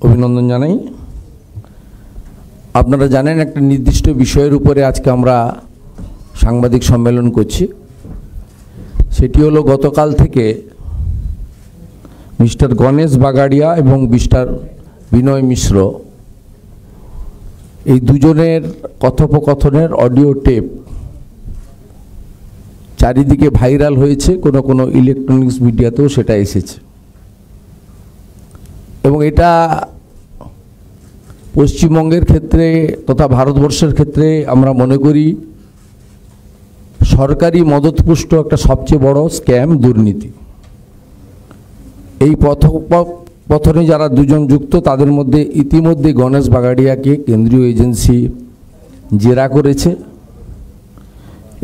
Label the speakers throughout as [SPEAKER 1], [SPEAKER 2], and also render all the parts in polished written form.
[SPEAKER 1] অভিনন্দন জানাই। আপনারা জানেন একটা নির্দিষ্ট বিষয়ের উপরে আজকে আমরা সাংবাদিক সম্মেলন করছি। সেটি হলো গতকাল থেকে মিস্টার গণেশ বাগাড়িয়া এবং মিস্টার বিনয় মিশ্র এই দুজনের কথোপকথনের অডিও টেপ চারিদিকে ভাইরাল হয়েছে, কোনো ইলেকট্রনিক্স মিডিয়াতেও সেটা এসেছে এবং এটা পশ্চিমবঙ্গের ক্ষেত্রে তথা ভারতবর্ষের ক্ষেত্রে আমরা মনে করি সরকারি মদতপুষ্ট একটা সবচেয়ে বড় স্ক্যাম, দুর্নীতি। এই কথোপকথনে যারা দুজন যুক্ত তাদের মধ্যে ইতিমধ্যে গণেশ বাগাড়িয়াকে কেন্দ্রীয় এজেন্সি জেরা করেছে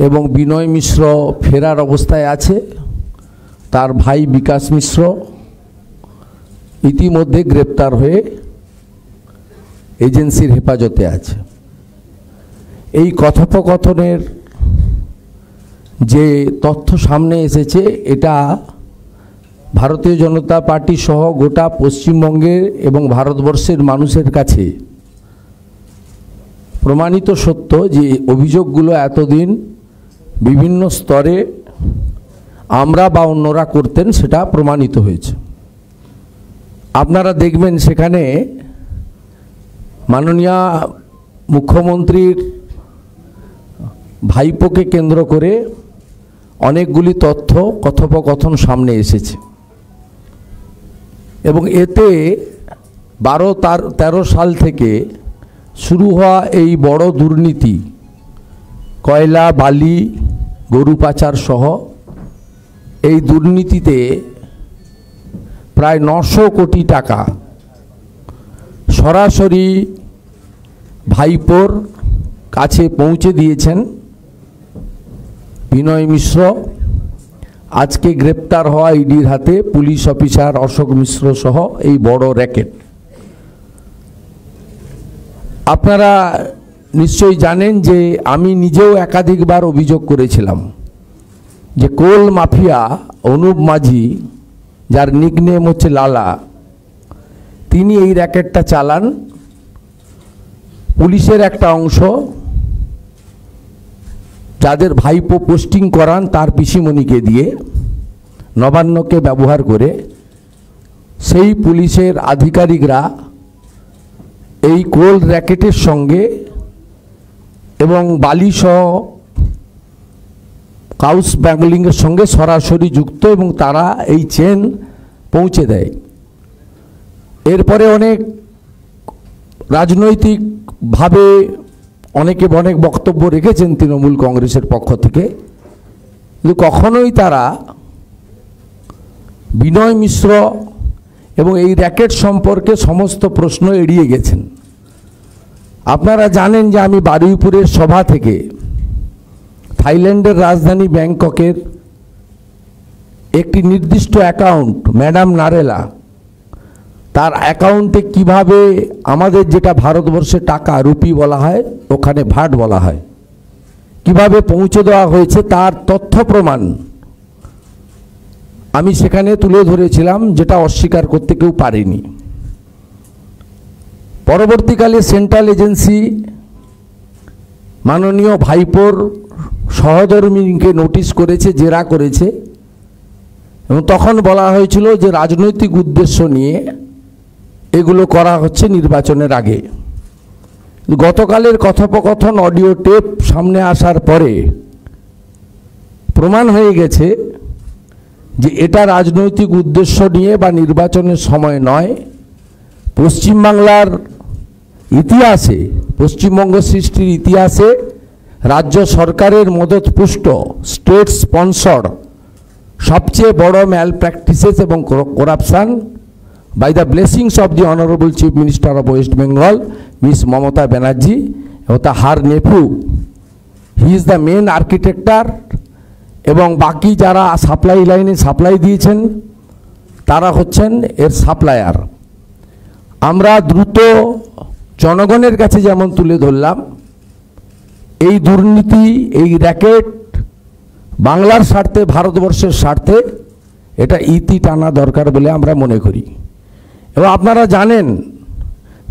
[SPEAKER 1] এবং বিনয় মিশ্র ফেরার অবস্থায় আছে। তার ভাই বিকাশ মিশ্র ইতিমধ্যে গ্রেপ্তার হয়ে এজেন্সির হেফাজতে আছে। এই কথোপকথনের যে তথ্য সামনে এসেছে এটা ভারতীয় জনতা পার্টি সহ গোটা পশ্চিমবঙ্গের এবং ভারতবর্ষের মানুষের কাছে প্রমাণিত সত্য যে অভিযোগগুলো এতদিন বিভিন্ন স্তরে আমরা বা অন্যরা করতেন সেটা প্রমাণিত হয়েছে। আপনারা দেখবেন সেখানে মাননীয় মুখ্যমন্ত্রীর ভাইপোকে কেন্দ্র করে অনেকগুলি তথ্য কথোপকথন সামনে এসেছে এবং এতে 12-13 সাল থেকে শুরু হওয়া এই বড় দুর্নীতি, কয়লা, বালি, গরু পাচার সহ এই দুর্নীতিতে প্রায় 900 কোটি টাকা সরাসরি ভাইপোর কাছে পৌঁছে দিয়েছেন বিনয় মিশ্র। আজকে গ্রেপ্তার হওয়া ইডির হাতে পুলিশ অফিসার অশোক মিশ্র সহ এই বড় র্যাকেট। আপনারা নিশ্চয়ই জানেন যে আমি নিজেও একাধিকবার অভিযোগ করেছিলাম যে কোল মাফিয়া অনুপ মাঝি, যার নিকনেম হচ্ছে লালা, তিনি এই র্যাকেটটা চালান। পুলিশের একটা অংশ যাদের ভাইপো পোস্টিং করান তার পিসিমণিকে দিয়ে, নবান্নকে ব্যবহার করে সেই পুলিশের আধিকারিকরা এই কোল র্যাকেটের সঙ্গে এবং বালিসহ কাউস ব্যাঙ্গলিংয়ের সঙ্গে সরাসরি যুক্ত এবং তারা এই চেন পৌঁছে দেয়। এরপরে অনেক রাজনৈতিকভাবে অনেকে অনেক বক্তব্য রেখেছেন তৃণমূল কংগ্রেসের পক্ষ থেকে, কিন্তু কখনোই তারা বিনয় মিশ্র এবং এই র্যাকেট সম্পর্কে সমস্ত প্রশ্ন এড়িয়ে গেছেন। আপনারা জানেন যে আমি বারুইপুরের সভা থেকে থাইল্যান্ডের রাজধানী ব্যাংককের একটি নির্দিষ্ট অ্যাকাউন্ট, ম্যাডাম নারেলা, তার অ্যাকাউন্টে কিভাবে আমাদের যেটা ভারতবর্ষে টাকা রুপি বলা হয় ওখানে ভাট বলা হয়, কিভাবে পৌঁছে দেওয়া হয়েছে তার তথ্য প্রমাণ আমি সেখানে তুলে ধরেছিলাম, যেটা অস্বীকার করতে কেউ পারেনি। পরবর্তীকালে সেন্ট্রাল এজেন্সি মাননীয় ভাইপোর সহধর্মিনীকে নোটিশ করেছে, জেরা করেছে এবং তখন বলা হয়েছিল যে রাজনৈতিক উদ্দেশ্য নিয়ে এগুলো করা হচ্ছে নির্বাচনের আগে। গতকালের কথোপকথন অডিও টেপ সামনে আসার পরে প্রমাণ হয়ে গেছে যে এটা রাজনৈতিক উদ্দেশ্য নিয়ে বা নির্বাচনের সময় নয়। পশ্চিমবাংলার ইতিহাসে, পশ্চিমবঙ্গ সৃষ্টির ইতিহাসে রাজ্য সরকারের মদতপুষ্ট, স্টেট স্পন্সর সবচেয়ে বড় ম্যাল প্র্যাকটিসেস এবং corruption by the blessings of the Honorable Chief Minister of West Bengal, Miss Mamata Banerjee, her nephew, he is the main architector এবং বাকি যারা সাপ্লাই লাইনে সাপ্লাই দিয়েছেন তারা হচ্ছেন এর সাপ্লায়ার। আমরা দ্রুত জনগণের কাছে যেমন তুলে ধরলাম, এই দুর্নীতি, এই র্যাকেট বাংলার স্বার্থে, ভারতবর্ষের স্বার্থে এটা ইতি টানা দরকার বলে আমরা মনে করি। এবং আপনারা জানেন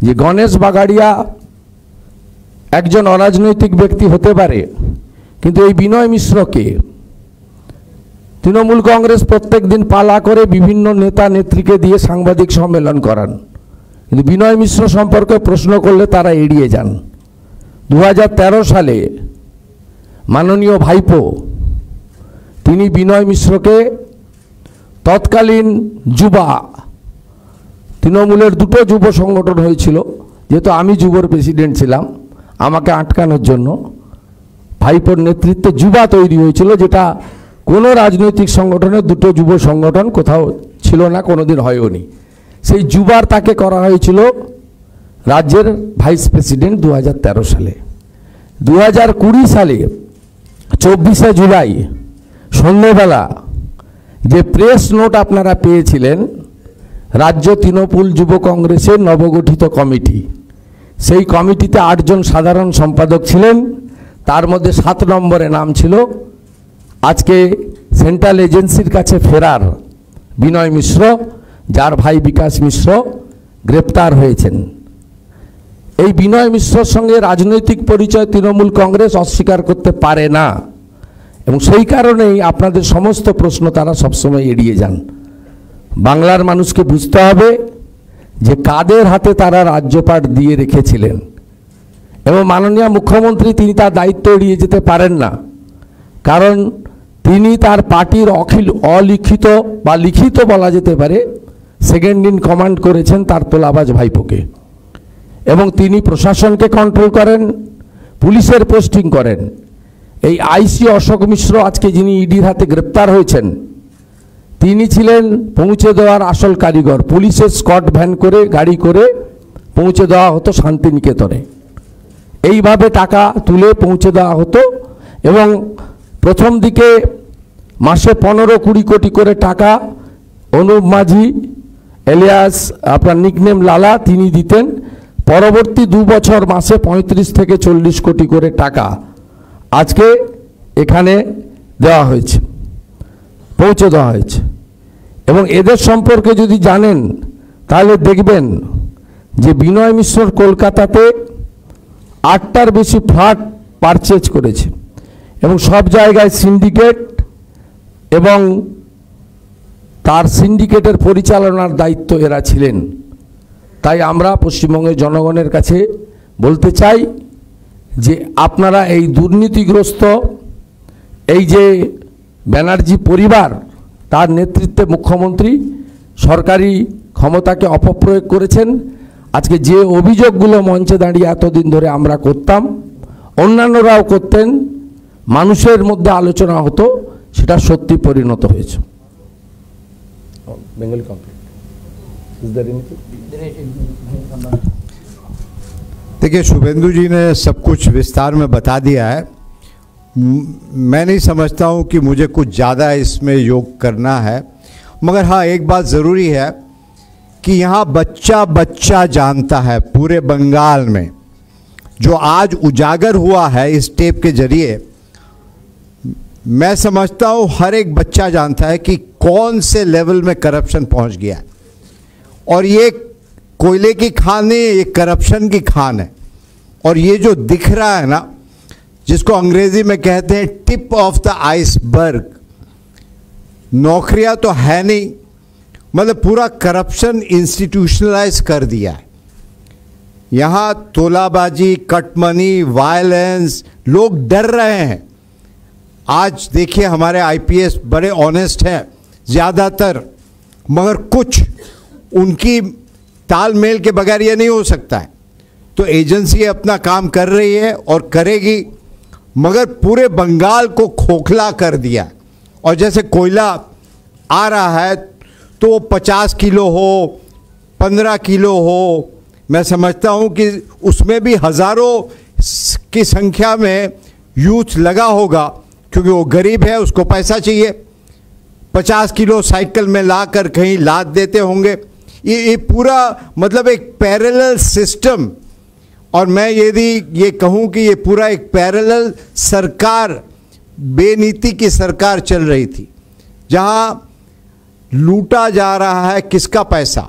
[SPEAKER 1] যে গণেশ বাগাড়িয়া একজন অরাজনৈতিক ব্যক্তি হতে পারে, কিন্তু এই বিনয় মিশ্রকে তৃণমূল কংগ্রেস প্রত্যেক দিন পালা করে বিভিন্ন নেতা নেত্রীকে দিয়ে সাংবাদিক সম্মেলন করান, কিন্তু বিনয় মিশ্র সম্পর্কে প্রশ্ন করলে তারা এড়িয়ে যান। 2013 সালে মাননীয় ভাইপো তিনি বিনয় মিশ্রকে তৎকালীন যুবা তৃণমূলের দুটো যুব সংগঠন হয়েছিল, যেহেতু আমি যুবর প্রেসিডেন্ট ছিলাম, আমাকে আটকানোর জন্য ভাইপোর নেতৃত্বে যুবা তৈরি হয়েছিল, যেটা কোনো রাজনৈতিক সংগঠনের দুটো যুব সংগঠন কোথাও ছিল না, কোনোদিন হয়ওনি। সেই যুবার তাকে করা হয়েছিল রাজ্যের ভাইস প্রেসিডেন্ট 2013 সালে। 2020 সালে 24শে জুলাই সন্ধ্যেবেলা যে প্রেস নোট আপনারা পেয়েছিলেন রাজ্য তৃণমূল যুব কংগ্রেসের নবগঠিত কমিটি, সেই কমিটিতে 8 জন সাধারণ সম্পাদক ছিলেন, তার মধ্যে 7 নম্বরে নাম ছিল আজকে সেন্ট্রাল এজেন্সির কাছে ফেরার বিনয় মিশ্র, যার ভাই বিকাশ মিশ্র গ্রেপ্তার হয়েছেন। এই বিনয় মিশ্রর সঙ্গে রাজনৈতিক পরিচয় তৃণমূল কংগ্রেস অস্বীকার করতে পারে না, এবং সেই কারণেই আপনাদের সমস্ত প্রশ্ন তারা সবসময় এড়িয়ে যান। বাংলার মানুষকে বুঝতে হবে যে কাদের হাতে তারা রাজ্যপাট দিয়ে রেখেছিলেন, এবং মাননীয় মুখ্যমন্ত্রী তিনি তার দায়িত্ব এড়িয়ে যেতে পারেন না, কারণ তিনি তার পার্টির অলিখিত বা লিখিত বলা যেতে পারে সেকেন্ড ইন কমান্ড করেছেন তার তোলাবাজ ভাইপোকে, এবং তিনি প্রশাসনকে কন্ট্রোল করেন, পুলিশের পোস্টিং করেন। এই আইসি অশোক মিশ্র আজকে যিনি ইডির হাতে গ্রেপ্তার হয়েছেন, তিনি ছিলেন পৌঁছে দেওয়ার আসল কারিগর। পুলিশের স্কট ভ্যান করে গাড়ি করে পৌঁছে দেওয়া হতো শান্তিনিকেতনে, এইভাবে টাকা তুলে পৌঁছে দেওয়া হতো, এবং প্রথম দিকে মাসে 15-20 কোটি করে টাকা অনুপ মাঝি এলিয়াস আপনার নিকনেম লালা তিনি দিতেন। পরবর্তী 2 বছর মাসে 35 থেকে 40 কোটি করে টাকা আজকে এখানে দেওয়া হয়েছে, পৌঁছে দেওয়া হয়েছে। এবং এদের সম্পর্কে যদি জানেন তাহলে দেখবেন যে বিনয় মিশ্র কলকাতাতে 8টার বেশি ফ্ল্যাট পারচেজ করেছে, এবং সব জায়গায় সিন্ডিকেট, এবং তার সিন্ডিকেটের পরিচালনার দায়িত্ব এরা ছিলেন। তাই আমরা পশ্চিমবঙ্গের জনগণের কাছে বলতে চাই যে আপনারা এই দুর্নীতিগ্রস্ত এই যে ব্যানার্জি পরিবার, তার নেতৃত্বে মুখ্যমন্ত্রী সরকারি ক্ষমতাকে অপপ্রয়োগ করেছেন। আজকে যে অভিযোগগুলো মঞ্চে দাঁড়িয়ে এতদিন ধরে আমরা করতাম, অন্যান্যরাও করতেন, মানুষের মধ্যে আলোচনা হতো, সেটা সত্যি পরিণত হয়েছে।
[SPEAKER 2] देखिए, शुभेंदु जी ने सब कुछ विस्तार में बता दिया है। मैं नहीं समझता हूं कि मुझे कुछ ज़्यादा इसमें योग करना है, मगर हाँ, एक बात ज़रूरी है कि यहाँ बच्चा बच्चा जानता है पूरे बंगाल में, जो आज उजागर हुआ है इस टेप के जरिए। मैं समझता हूँ हर एक बच्चा जानता है कि कौन से लेवल में करप्शन पहुँच गया है, और ये कोयले की खान नहीं है, ये करप्शन की खान है। और ये जो दिख रहा है ना, जिसको अंग्रेजी में कहते हैं टिप ऑफ द आइसबर्ग, नौकरियां तो है नहीं, मतलब पूरा करप्शन इंस्टीट्यूशनलाइज कर दिया है। यहाँ तोलाबाजी, कटमनी, वायलेंस, लोग डर रहे हैं। आज देखिए, हमारे आईपीएस बड़े ऑनेस्ट हैं ज़्यादातर, मगर कुछ उनकी तालमेल के बगैर ये नहीं हो सकता है। तो एजेंसी अपना काम कर रही है और करेगी, मगर पूरे बंगाल को खोखला कर दिया। और जैसे कोयला आ रहा है तो वो 50 किलो हो, 15 किलो हो, मैं समझता हूँ कि उसमें भी हज़ारों की संख्या में यूथ लगा होगा, क्योंकि वो गरीब है, उसको पैसा चाहिए। 50 किलो साइकिल में लाकर कहीं लाद देते होंगे। ये पूरा मतलब एक पैरेलल सिस्टम, और मैं यदि ये कहूँ कि ये पूरा एक पैरेलल सरकार, बेनीति की सरकार चल रही थी, जहाँ लूटा जा रहा है किसका पैसा,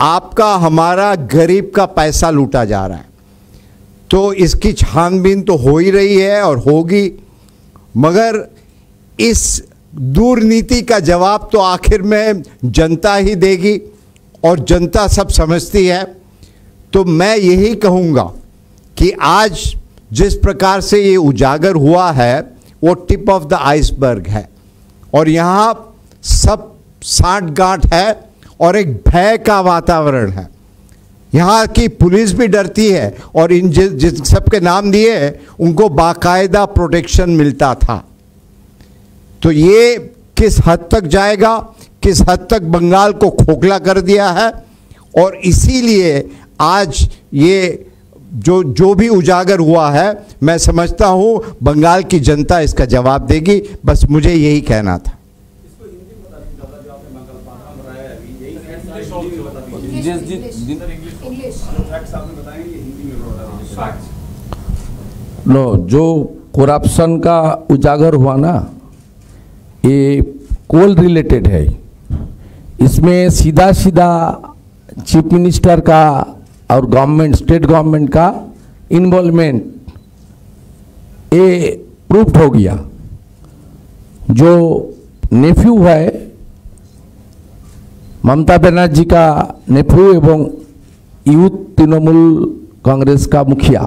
[SPEAKER 2] आपका हमारा गरीब का पैसा लूटा जा रहा है। तो इसकी छानबीन तो हो ही रही है और होगी, मगर इस दुर्नीति का जवाब तो आखिर में जनता ही देगी और जनता सब समझती है। तो मैं यही कहूँगा कि आज जिस प्रकार से ये उजागर हुआ है वो टिप ऑफ द आइसबर्ग है और यहाँ सब साठ-गांठ है और एक भय का वातावरण है। यहाँ की पुलिस भी डरती है और इन जिन सबके नाम दिए उनको बाकायदा प्रोटेक्शन मिलता था। तो ये किस हद तक जाएगा, किस हद तक बंगाल को खोखला कर दिया है, और इसीलिए आज ये जो भी उजागर हुआ है, मैं समझता हूँ बंगाल की जनता इसका जवाब देगी। बस मुझे यही कहना था।
[SPEAKER 1] नो, जो करप्शन का उजागर हुआ ना, ये कोल रिलेटेड है। इसमें सीधा सीधा चीफ मिनिस्टर का और गवर्नमेंट, स्टेट गवर्नमेंट का इन्वॉल्वमेंट ये प्रूव्ड हो गया। जो नेफ्यू है ममता बनर्जी का नेफ्यू एवं यूथ तृणमूल कांग्रेस का मुखिया,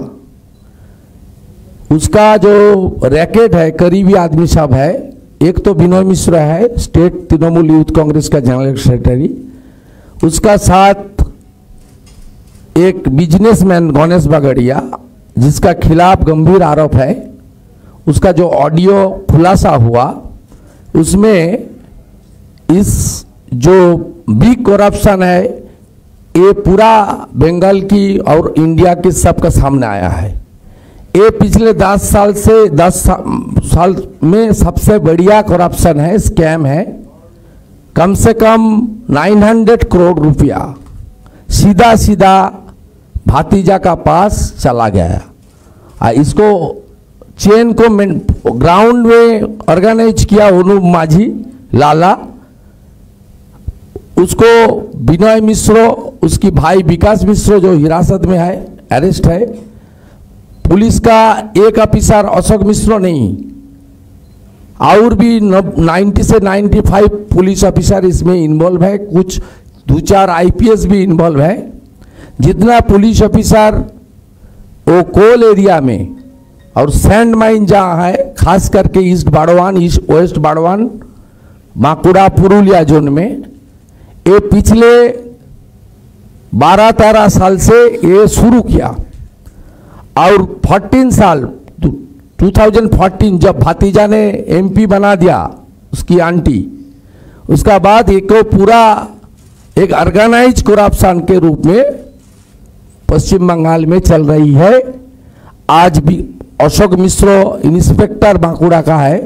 [SPEAKER 1] उसका जो रैकेट है, करीबी आदमी सब है। एक तो विनोय मिश्रा है, स्टेट तृणमूल यूथ कांग्रेस का जनरल सेक्रेटरी, उसका साथ एक बिजनेसमैन गणेश बागड़िया, जिसका खिलाफ गंभीर आरोप है। उसका जो ऑडियो खुलासा हुआ उसमें इस जो बिग करप्शन है ये पूरा बंगाल की और इंडिया के सबका सामने आया है। ये पिछले 10 साल से 10 साल में सबसे बढ़िया करप्शन है, स्कैम है। कम से कम 900 करोड़ रुपया सीधा सीधा भातीजा का पास चला गया। इसको चेन को ग्राउंड में ऑर्गेनाइज किया ओनू माझी लाला, उसको विनय मिश्रो, उसकी भाई विकास मिश्रो जो हिरासत में है, अरेस्ट है। पुलिस का एक ऑफिसर अशोक मिश्रो नहीं, और भी 90 से 95 पुलिस ऑफिसर इसमें इन्वॉल्व है। कुछ 2-4 IPS भी इन्वॉल्व है। जितना पुलिस ऑफिसर वो कोल एरिया में और सैंड माइन जहाँ है, खास करके east Burdwan, west Burdwan, Bankura, Purulia zone में, ये पिछले 12-13 साल से ये शुरू किया। और 14 साल 2014 जब भातीजा ने MP बना दिया उसकी आंटी, उसका बाद एक पूरा एक ऑर्गेनाइज करप्शन के रूप में पश्चिम बंगाल में चल रही है। आज भी अशोक मिश्रो इंस्पेक्टर बांकुड़ा का है।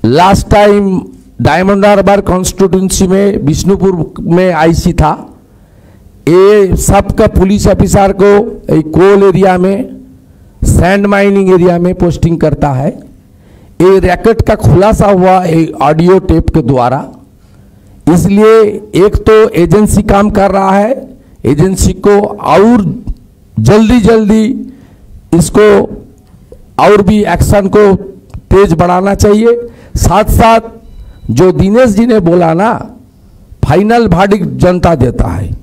[SPEAKER 1] Last time Diamond Harbour constituency में बिष्णुपुर में IC था। ये सबका पुलिस ऑफिसर को एक कोल एरिया में, सैंड माइनिंग एरिया में पोस्टिंग करता है। ये रैकेट का खुलासा हुआ ऑडियो टेप के द्वारा। इसलिए एक तो एजेंसी काम कर रहा है, एजेंसी को और जल्दी इसको और भी एक्शन को तेज बढ़ाना चाहिए। साथ साथ जो दिनेश जी ने बोला ना, फाइनल वर्डिक्ट जनता देता है।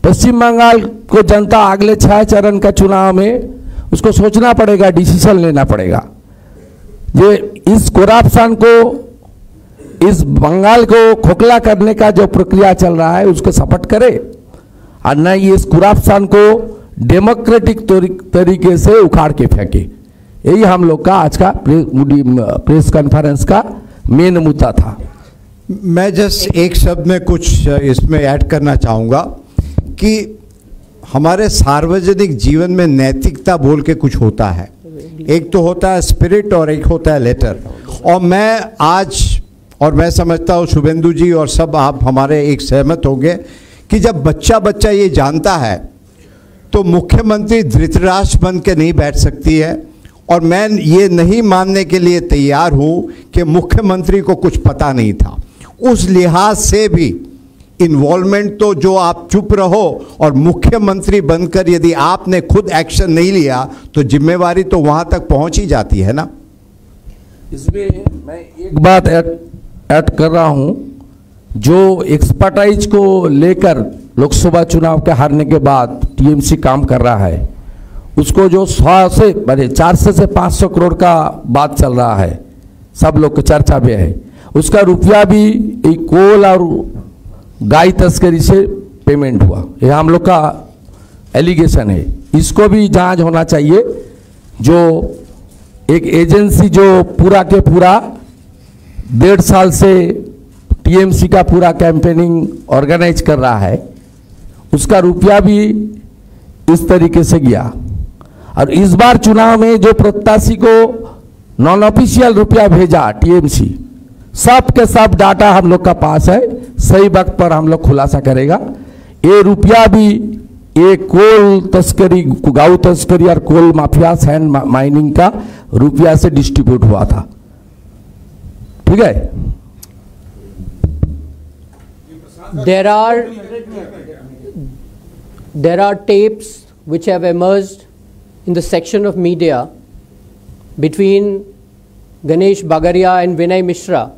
[SPEAKER 1] पश्चिम बंगाल को जनता अगले 6 चरण का चुनाव में उसको सोचना पड़ेगा, डिसीजन लेना पड़ेगा। ये इस करप्शन को, इस बंगाल को खोखला करने का जो प्रक्रिया चल रहा है उसको सपोर्ट करे, और न इस करप्शन को डेमोक्रेटिक तरीके से उखाड़ के फेंके। यही हम लोग का आज का प्रेस कॉन्फ्रेंस का मेन मुद्दा था।
[SPEAKER 2] मैं जस्ट एक शब्द में कुछ इसमें ऐड करना चाहूँगा कि हमारे सार्वजनिक जीवन में नैतिकता बोल के कुछ होता है। एक तो होता है स्पिरिट और एक होता है लेटर। और मैं आज, और मैं समझता हूँ शुभेंदु जी और सब आप हमारे एक सहमत होंगे कि जब बच्चा ये जानता है तो मुख्यमंत्री धृतराष्ट्र बन के नहीं बैठ सकती है। और मैं ये नहीं मानने के लिए तैयार हूँ कि मुख्यमंत्री को कुछ पता नहीं था। उस लिहाज से भी इन्वॉल्वमेंट तो जो आप चुप रहो और मुख्यमंत्री बनकर यदि आपने खुद एक्शन नहीं लिया तो जिम्मेवारी तो वहां तक पहुंच ही जाती है ना।
[SPEAKER 1] इसमें मैं एक बात ऐड कर रहा हूं, जो एक्सपर्टाइज को लेकर लोकसभा चुनाव के हारने के बाद टीएमसी काम कर रहा है, उसको जो 400 से 500 करोड़ का बात चल रहा है, सब लोग की चर्चा में है, उसका रुपया भी एक कोल और गाय तस्करी से पेमेंट हुआ, यह हम लोग का एलिगेशन है। इसको भी जांच होना चाहिए। जो एक एजेंसी जो पूरा के पूरा 1.5 साल से टीएमसी का पूरा कैंपेनिंग ऑर्गेनाइज कर रहा है, उसका रुपया भी इस तरीके से गया। और इस बार चुनाव में जो प्रत्याशी को नॉन ऑफिशियल रुपया भेजा टीएमसी, सब के सब डाटा हम लोग का पास है, सही वक्त पर हम लोग खुलासा करेगा। ये रुपया भी ये कोल तस्करी, गाँव तस्करी और कोल माफिया सैंड माइनिंग का रुपया से डिस्ट्रीब्यूट हुआ था। ठीक है।
[SPEAKER 3] There are tapes which have emerged in the section of media between Ganesh Bagaria and Vinay Mishra,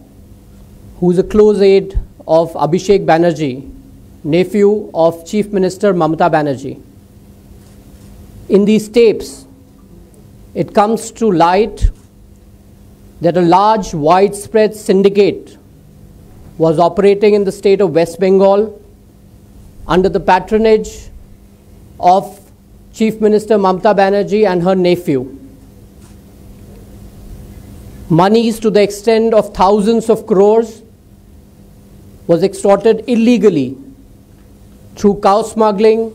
[SPEAKER 3] who is a close aide of Abhishek Banerjee, nephew of Chief Minister Mamata Banerjee. In these tapes, it comes to light that a large widespread syndicate was operating in the state of West Bengal under the patronage of Chief Minister Mamata Banerjee and her nephew. Monies to the extent of thousands of crores was extorted illegally through cow smuggling,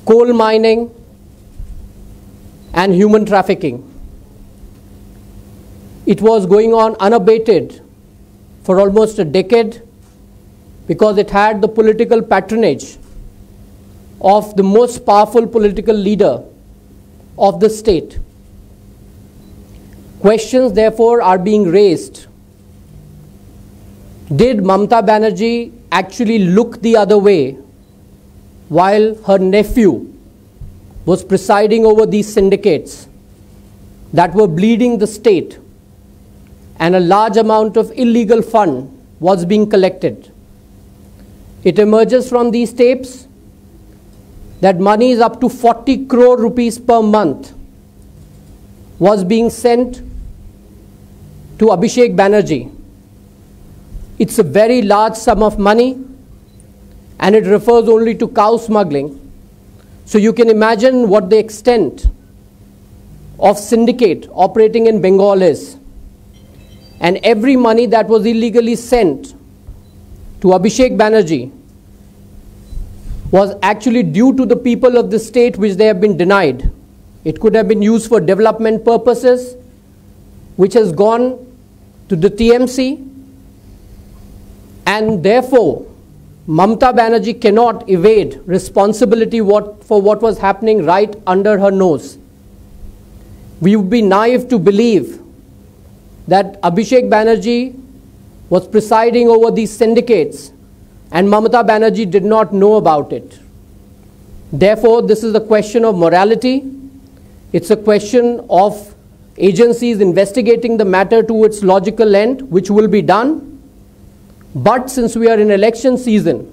[SPEAKER 3] coal mining, and human trafficking. It was going on unabated for almost a decade because it had the political patronage of the most powerful political leader of the state. Questions therefore are being raised. Did Mamata Banerjee actually look the other way while her nephew was presiding over these syndicates that were bleeding the state, and a large amount of illegal fund was being collected? It emerges from these tapes that money is up to 40 crore rupees per month was being sent to Abhishek Banerjee. It's a very large sum of money, and it refers only to cow smuggling. So you can imagine what the extent of syndicate operating in Bengal is. And every money that was illegally sent to Abhishek Banerjee was actually due to the people of the state, which they have been denied. It could have been used for development purposes, which has gone to the TMC, and therefore Mamata Banerjee cannot evade responsibility for what was happening right under her nose. We would be naive to believe that Abhishek Banerjee was presiding over these syndicates and Mamata Banerjee did not know about it. Therefore, this is a question of morality. It's a question of agencies investigating the matter to its logical end, which will be done. But since we are in election season,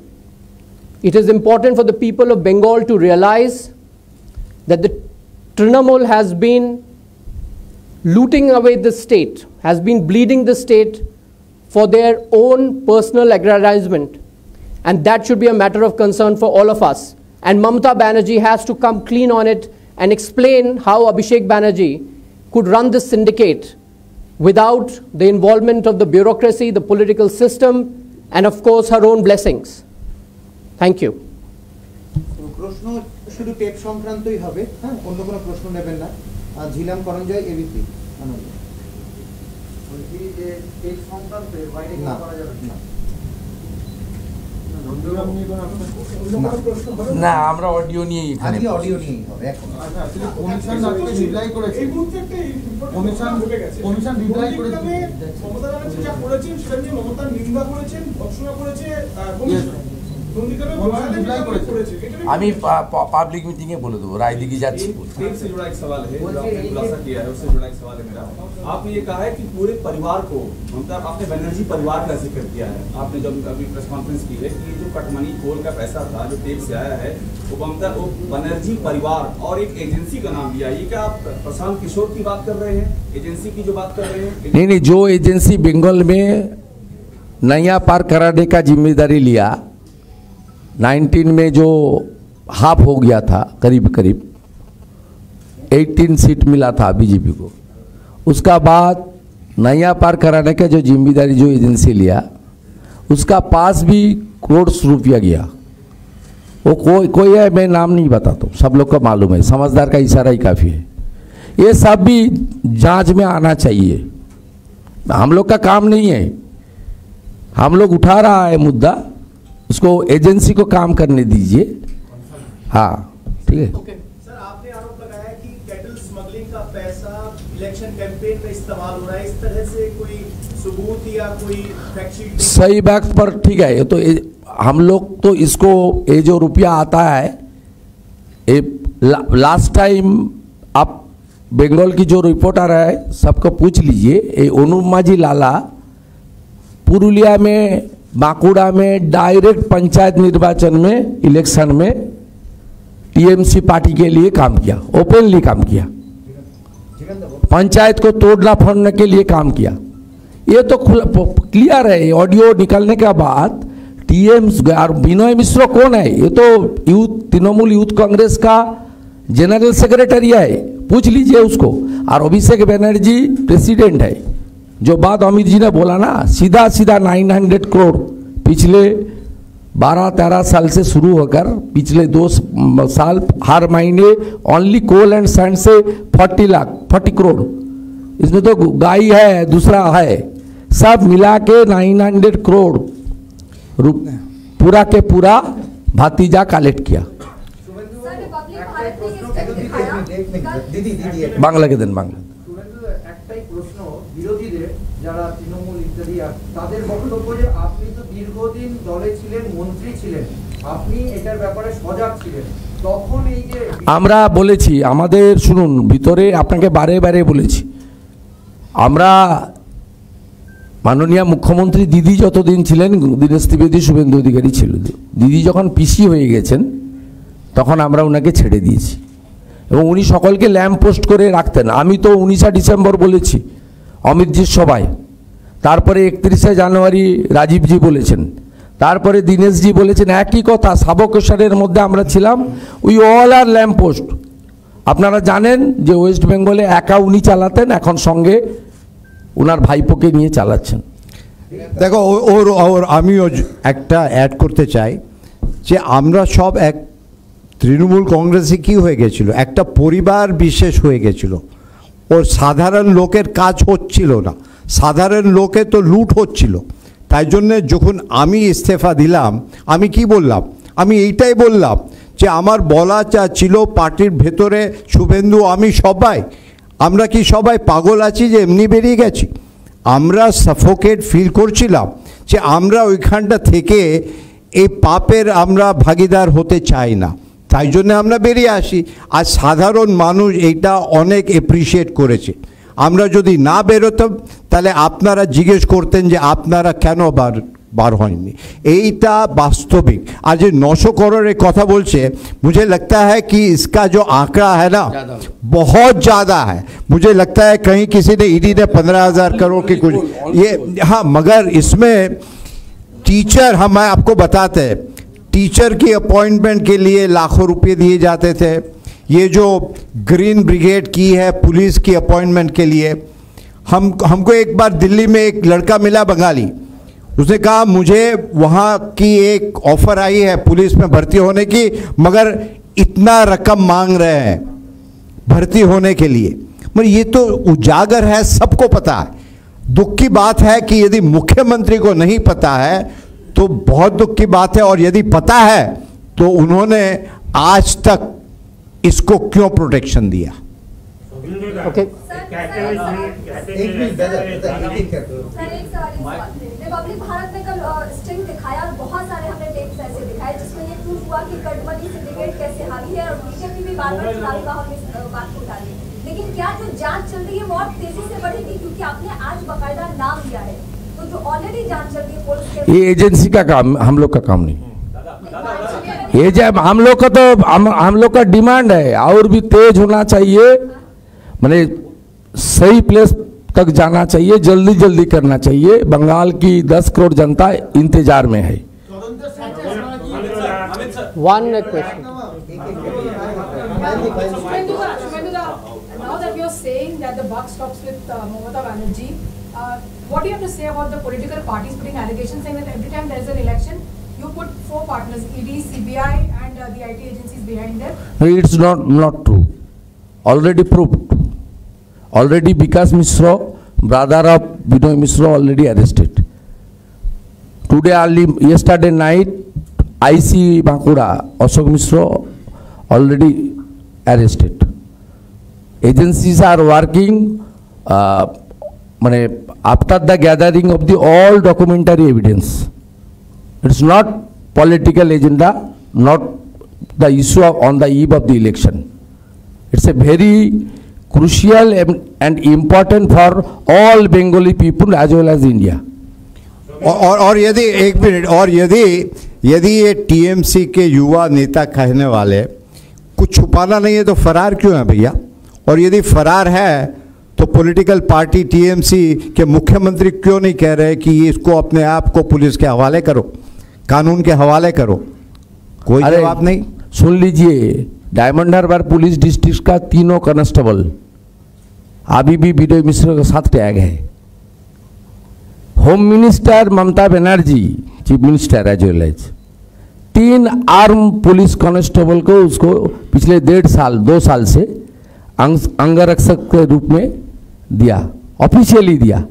[SPEAKER 3] it is important for the people of Bengal to realize that the Trinamool has been looting away the state, has been bleeding the state for their own personal aggrandizement. And that should be a matter of concern for all of us. And Mamata Banerjee has to come clean on it and explain how Abhishek Banerjee could run this syndicate without the involvement of the bureaucracy, the political system, and of course her own blessings. Thank you.
[SPEAKER 4] প্রশ্ন শুধু tape সংক্রান্তই হবে, হ্যাঁ, অন্য কোনো প্রশ্ন নেবেন না। Jhelum করঞ্জয় ABP আনন্দ। বলছি যে টেপ সংক্রান্তে বাইরে করা যাবে না।
[SPEAKER 1] না আমরা অডিও নিয়ে এখানে
[SPEAKER 4] আজকে অডিও নিয়েই হবে এখন।
[SPEAKER 5] কমিশন আজকে রিপ্লাই করেছে,
[SPEAKER 6] এই মুহূর্তে একটা
[SPEAKER 5] কমিশন রিপ্লাই করেছে,
[SPEAKER 6] মমতা ব্যানার্জি যা করেছেন সেটা নিয়ে মমতার নিন্দা করেছেন, ভৎসনা করেছে কমিশন।
[SPEAKER 1] আমি পাবলিক मीटिंग में बोले दो राजनीति जाती
[SPEAKER 7] टेप से जुड़ा एक सवाल है जो आपने खुलासा किया है, उससे जुड़ा एक सवाल है मेरा। आपने ये कहा है कि पूरे परिवार को, मतलब आपने बनर्जी परिवार का जिक्र किया है, आपने जब अभी प्रेस कॉन्फ्रेंस की है कि जो कटमनी कोल का पैसा था जो टेप से आया है वो बनर्जी परिवार और एक एजेंसी का नाम लिया। ये क्या आप प्रशांत किशोर की बात कर रहे हैं, एजेंसी की जो बात कर रहे हैं?
[SPEAKER 1] नहीं, जो एजेंसी बंगाल में नया पार कराने का जिम्मेदारी लिया 19 में जो हाफ हो गया था, करीब 18 सीट मिला था बीजेपी को, उसका बाद नया पार कराने का जो जिम्मेदारी जो एजेंसी लिया उसका पास भी करोड़ रुपया गया। वो कोई है, मैं नाम नहीं बताता हूँ, सब लोग को मालूम है, समझदार का इशारा ही काफ़ी है। ये सब भी जांच में आना चाहिए, हम लोग का काम नहीं है। हम लोग उठा रहा है मुद्दा, उसको एजेंसी को काम करने दीजिए। हाँ ठीक है।
[SPEAKER 6] सर आपने आरोप लगाया कि कैटल स्मगलिंग का पैसा इलेक्शन कैंपेन में इस्तेमाल हो रहा है, इस तरह से कोई सबूत या कोई फैक्ट शीट?
[SPEAKER 1] सही बात पर ठीक है, ये तो हम लोग तो इसको ये जो रुपया आता है ये लास्ट टाइम आप बंगाल की जो रिपोर्टर है सबको पूछ लीजिए, ये अनुमाजी लाला पुरुलिया में बांकुड़ा में डायरेक्ट पंचायत निर्वाचन में इलेक्शन में टीएमसी पार्टी के लिए काम किया, ओपनली काम किया, पंचायत को तोड़ना फोड़ने के लिए काम किया। ये तो क्लियर है, ऑडियो निकलने के बाद टीएमसी और विनय मिश्र कौन है, ये तो यूथ तृणमूल यूथ कांग्रेस का जनरल सेक्रेटरी है, पूछ लीजिए उसको। और अभिषेक बनर्जी प्रेसिडेंट है। जो बात अमित जी ने बोला ना, सीधा सीधा 900 करोड़ पिछले 12-13 साल से शुरू होकर पिछले 2 साल हर महीने ओनली कोल एंड सैंड से 40 करोड़, इसमें तो गाय है दूसरा है, सब मिला के 900 करोड़ पूरा के पूरा भातीजा कलेक्ट किया। बांग्ला के दिन बांग्ला
[SPEAKER 4] বিরোধীদের যারা তৃণমূল ইত্যাদি তাদের বক্তব্য যে আপনি তো দীর্ঘদিন দলে ছিলেন, মন্ত্রী ছিলেন, আপনি এটার ব্যাপারে সজাগ ছিলেন, তখন এই যে
[SPEAKER 1] আমরা বলেছি আমাদের শুনুন ভিতরে আপনাকে বারে বারে বলেছি, আমরা মাননীয় মুখ্যমন্ত্রী দিদি যতদিন ছিলেন, দীনেশ ত্রিবেদী শুভেন্দু অধিকারী ছিল, দিদি যখন পিসি হয়ে গেছেন তখন আমরা ওনাকে ছেড়ে দিয়েছি এবং উনি সকলকে ল্যাম্প পোস্ট করে রাখতেন। আমি তো 19 ডিসেম্বর বলেছি অমিতজির সভায়, তারপরে 31 জানুয়ারি রাজীবজি বলেছেন, তারপরে দীনেশজি বলেছেন, একই কথা সাবকেশ্বরের মধ্যে আমরা ছিলাম, we all are lamp post. আপনারা জানেন যে ওয়েস্ট বেঙ্গলে একা উনি চালাতেন, এখন সঙ্গে ওনার ভাইপোকে নিয়ে চালাচ্ছেন।
[SPEAKER 2] দেখো ওর আমিও একটা অ্যাড করতে চাই যে আমরা সব এক তৃণমূল কংগ্রেসে কি হয়ে গেছিল, একটা পরিবার বিশেষ হয়ে গেছিল, ওর সাধারণ লোকের কাজ হচ্ছিল না, সাধারণ লোকে তো লুট হচ্ছিল। তাই জন্যে যখন আমি ইস্তফা দিলাম আমি কি বললাম, আমি এইটাই বললাম যে আমার বলা যা ছিল পার্টির ভেতরে শুভেন্দু আমি সবাই, আমরা কি সবাই পাগল আছি যে এমনি বেরিয়ে গেছি? আমরা সাফোকেট ফিল করছিলাম যে আমরা ওইখানটা থেকে এই পাপের আমরা ভাগিদার হতে চাই না, তাই জন্য আমরা বেরিয়ে আসি। আর সাধারণ মানুষ এইটা অনেক অ্যাপ্রিসিয়েট করেছে। আমরা যদি না বেরোতাম তাহলে আপনারা জিজ্ঞেস করতেন যে আপনারা কেন বার হয়নি, এইটা বাস্তবিক। আর যে 900 करोड़ কথা বলছে, मुझे लगता है कि इसका जो आंकड़ा है ना बहुत ज़्यादा है। मुझे लगता है कहीं किसी ने ईडी ने 15,000 करोड़ की कुछ ये, हाँ, मगर इसमें टीचर, हम आपको बताते हैं, टीचर की अपॉइंटमेंट के लिए लाखों रुपए दिए जाते थे। ये जो ग्रीन ब्रिगेड की है पुलिस की अपॉइंटमेंट के लिए, हमको एक बार दिल्ली में एक लड़का मिला बंगाली, उसने कहा मुझे वहाँ की एक ऑफर आई है पुलिस में भर्ती होने की, मगर इतना रकम मांग रहे हैं भर्ती होने के लिए। मगर ये तो उजागर है, सबको पता है। दुख की बात है कि यदि मुख्यमंत्री को नहीं पता है तो तो बहुत दुख की बात है। और यदि पता है तो उन्होंने आज तक इसको क्यों प्रोटेक्शन दिया?
[SPEAKER 3] Okay.
[SPEAKER 5] एक मिनट
[SPEAKER 8] रिपब्लिक भारत ने कल स्टिंग दिखाया और बहुत सारे हमने टेप्स ऐसे दिखाए जिसमें ये प्रूफ हुआ कि कटमनी सिंडिकेट कैसे हावी है, और बीजेपी भी बार-बार चुनावी माहौल में बात उठा रही है। लेकिन क्या जो जांच चल रही है वो और तेजी से बढ़ेगी, क्योंकि आपने आज बकायदा नाम दिया है, तो जो ऑलरेडी जांच चल रही है पुलिस के,
[SPEAKER 1] ये एजेंसी का काम, हम लोग का काम नहीं। ये जब हम लोग का तो हम लोग का डिमांड है और भी तेज होना चाहिए, माने सही प्लेस तक जाना चाहिए, जल्दी जल्दी करना चाहिए। बंगाल की 10 करोड़ जनता इंतजार में है।
[SPEAKER 3] One question.
[SPEAKER 9] Now that you're saying that the buck stops with Mamata Banerjee, what do you have to say about the political parties putting allegations saying that every time there is an election, you put 4 partners, ED, CBI and the IT agencies behind them?
[SPEAKER 1] It's not true. Already proved. Already Vikas Mishra, brother of Binoy Mishra, already arrested. Today early, yesterday night, IC Bankura, Ashok Mishra, already arrested. Agencies are working after the gathering of the all documentary evidence. It's not political agenda, not the issue on the eve of the election. It's a very crucial and important for all Bengali people as well as India.
[SPEAKER 2] और यदि एक minute, और यदि ये TMC के युवा नेता कहने वाले कुछ छुपाना नहीं है तो फरार क्यों है भैया? और यदि फरार है तो पॉलिटिकल पार्टी टीएमसी के मुख्यमंत्री क्यों नहीं कह रहे कि इसको अपने आप को पुलिस के हवाले करो, कानून के हवाले करो? कोई जवाब नहीं।
[SPEAKER 1] सुन लीजिए, डायमंड हार्बर पुलिस डिस्ट्रिक्ट का 3 कांस्टेबल अभी भी विनय मिश्रा के साथ टैग है। Home minister Mamata Banerjee, chief minister as well as 3 arm police constable को उसको पिछले 2 साल से अंगरक्षक के रूप में दिया, ऑफिशियली दिया।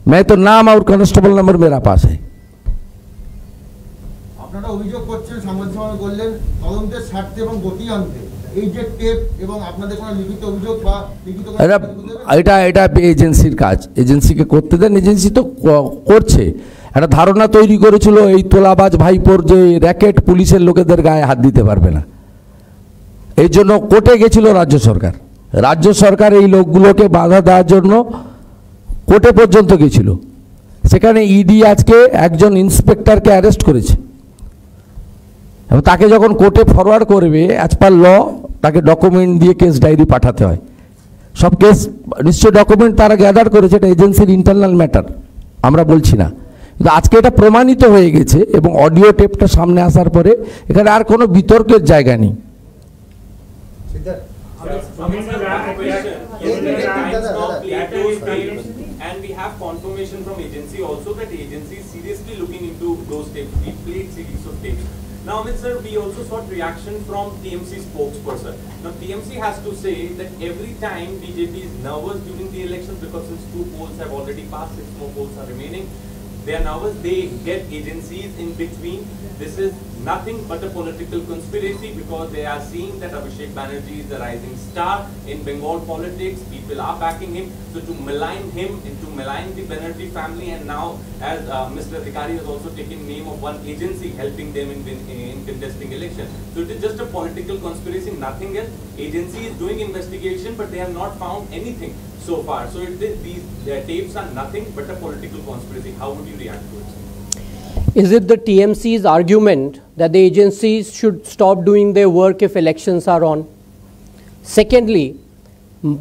[SPEAKER 1] मैं तो नाम और कांस्टेबल नंबर मेरा पास है।
[SPEAKER 5] আপনারা অভিযোগ করছেন, সাংবাদিক সম্মেলনে বললেন তদন্তের স্বার্থে এবং গতি আনতে এই যে টেপ এবং আপনাদের কোনো লিখিত অভিযোগ বা লিখিত
[SPEAKER 1] এটা এজেন্সির কাজ, এজেন্সিকে করতে দেন, এজেন্সি তো করছে। একটা ধারণা তৈরি করেছিল এই তোলাবাজ ভাইপোর যে র্যাকেট পুলিশের লোকেদের গায়ে হাত দিতে পারবে না, এই জন্য কোর্টে গেছিল রাজ্য সরকার। রাজ্য সরকার এই লোকগুলোকে বাধা দেওয়ার জন্য কোর্টে পর্যন্ত গেছিল। সেখানে ইডি আজকে একজন ইন্সপেক্টরকে অ্যারেস্ট করেছে এবং তাকে যখন কোর্টে ফরওয়ার্ড করবে অ্যাজ পার ল তাকে ডকুমেন্ট দিয়ে কেস ডায়েরি পাঠাতে হয়। সব কেস নিশ্চয় ডকুমেন্ট তারা গ্যাদার করেছে, এটা এজেন্সির ইন্টারনাল ম্যাটার, আমরা বলছি না। কিন্তু আজকে এটা প্রমাণিত হয়ে গেছে এবং অডিও টেপটা সামনে আসার পরে এখানে আর কোনো বিতর্কের জায়গা নেই।
[SPEAKER 10] And we have confirmation from agency also that the agency is seriously looking into those tapes. We played series of tapes. Now, Amit sir, we also sought reaction from TMC spokesperson. Now, TMC has to say that every time BJP is nervous during the elections because since 2 polls have already passed, 6 more polls are remaining. They are nervous. They get agencies in between. This is nothing but a political conspiracy because they are seeing that Abhishek Banerjee is the rising star in Bengal politics. People are backing him. So to malign him and to malign the Banerjee family, and now as Mr. Adhikari has also taken name of one agency helping them in contesting election. So it is just a political conspiracy, nothing else. Agency is doing investigation, but they have not found anything so far. So these tapes are nothing but a political conspiracy. How would you react to it?
[SPEAKER 3] Is it the TMC's argument that the agencies should stop doing their work if elections are on? Secondly,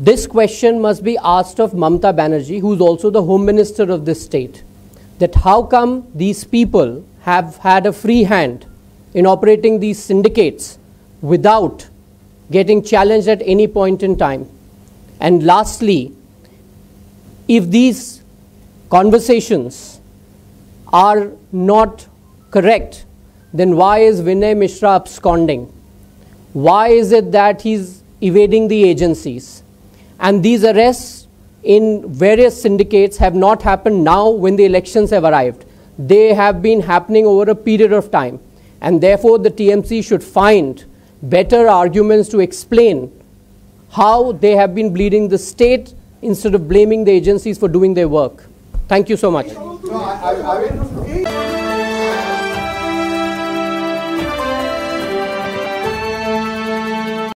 [SPEAKER 3] this question must be asked of Mamata Banerjee, who is also the Home Minister of this state, that how come these people have had a free hand in operating these syndicates without getting challenged at any point in time? And lastly, if these conversations are not correct, then why is Vinay Mishra absconding? Why is it that he's evading the agencies? And these arrests in various syndicates have not happened now when the elections have arrived. they have been happening over a period of time. And therefore, the TMC should find better arguments to explain how they have been bleeding the state instead of blaming the agencies for doing their work. Thank you so much.
[SPEAKER 4] No, I will